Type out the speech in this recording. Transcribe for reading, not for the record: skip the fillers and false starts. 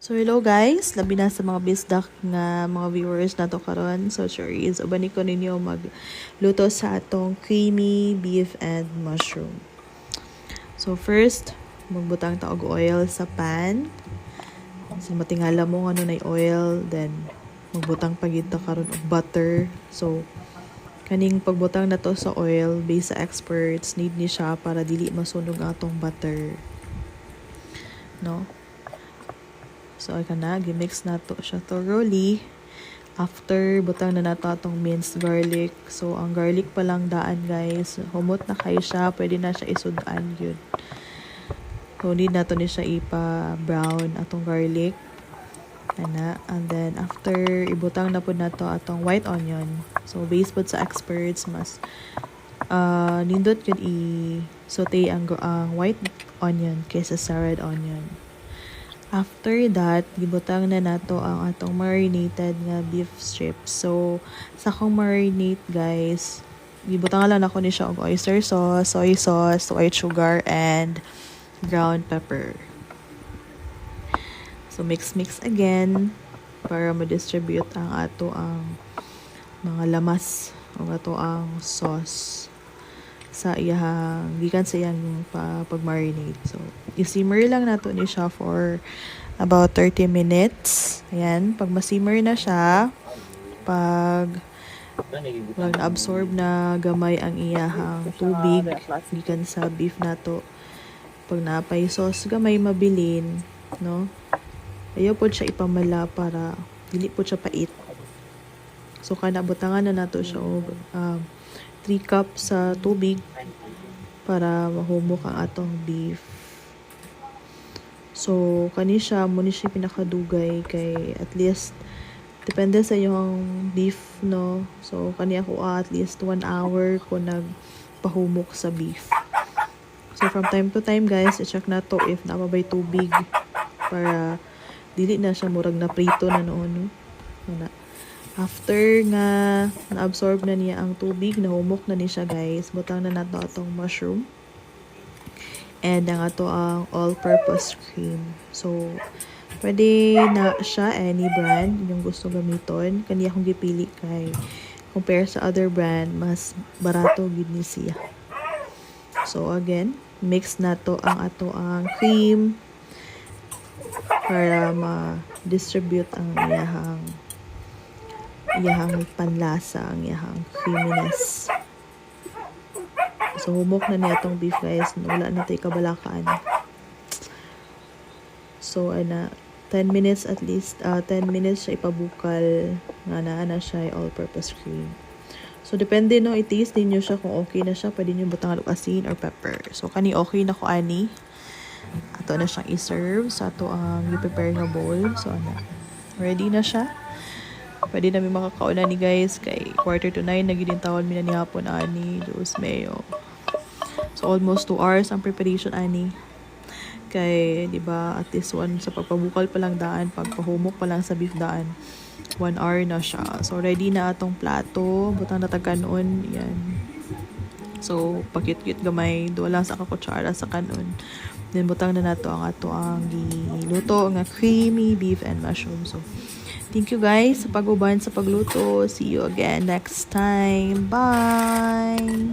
So hello guys, labi na sa mga bisdak nga mga viewers nato karon. So is ubani ko ninyo magluto sa atong creamy beef and mushroom. So first, magbutang ta og oil sa pan. So matingala mo ano na oil, then magbutang pagid ta karon og butter. So kaning pagbutang nato sa oil based sa experts, need ni siya para dili masunog atong butter. No? So, gimix na to siya thoroughly. After, butang na nato atong minced garlic. So, ang garlic pa lang daan, guys. Humot na kayo siya. Pwede na siya isudan yun. So, need nato ni siya ipa-brown atong garlic. And then, after, ibutang na po na to atong white onion. So, based po sa experts, mas nindot yun i-saute ang white onion kaysa sa red onion. After that, gibutang na nato ang atong marinated nga beef strips. So, sa akong marinate, guys, gibutang lang ako ni siya og oyster sauce, soy sauce, white sugar, and ground pepper. So, mix again para ma-distribute ang ato ang mga lamas o ato ang sauce sa iyang gikan sa iyang pag-marinate. So, i-simmer lang nato ni siya for about 30 minutes. Ayan, pag ma-simmer na siya, pag na-absorb na gamay ang iyahang tubig gikan sa beef nato, pag napay sauce gamay mabilin, no? Ayaw po siya ipamala para dili po siya pait. So, kana butangan na nato siya og 3 cups sa tubig para mahumok ang atong beef. So, kani siya, muna siya pinakadugay kay at least, depende sa yung beef, no? So, kani ako at least 1 hour ko nagpahumok sa beef. So, from time to time, guys, i-check na to if napabay tubig para dili na siya murag na prito na noon, no? After nga na-absorb na niya ang tubig, nahumok na niya guys, butang na nato atong mushroom. And ang ato ang all-purpose cream. So, pwede na siya any brand yung gusto gamiton. Kani akong gipili kay compare sa other brand, mas barato gid ni siya. So, again, mix nato ang ato ang cream para ma-distribute ang iyahang panlasa, ang iyahang creaminess. So, humok na niya itong beef, guys. Wala na tayo kabalakaan. So, 10 minutes at least, 10 minutes siya ipabukal nga na siya all-purpose cream. So, depende, no, i-taste ninyo siya kung okay na siya. Pwede nyo butang asin or pepper. So, kani okay na ko, ani. Ato na siyang i-serve. So, ato ang i-prepare nga bowl. So, ready na siya. Pwede namin makakauna ni guys kay 8:45 nagilintawan mi na ni hapon ani Diyos mayo. So almost 2 hours ang preparation ani. Kay di ba at least one sa pagpabukal pa lang daan, pagpahumok pa lang sa beef daan, 1 hour na siya. So ready na atong plato, butang natag kanon yan. So pakit-kit gamay, duwa lang sa kakutsara sa kanon. Then butang na nato ang ato ang giluto nga creamy beef and mushroom. So thank you guys sa pag-uban sa pagluto. See you again next time. Bye!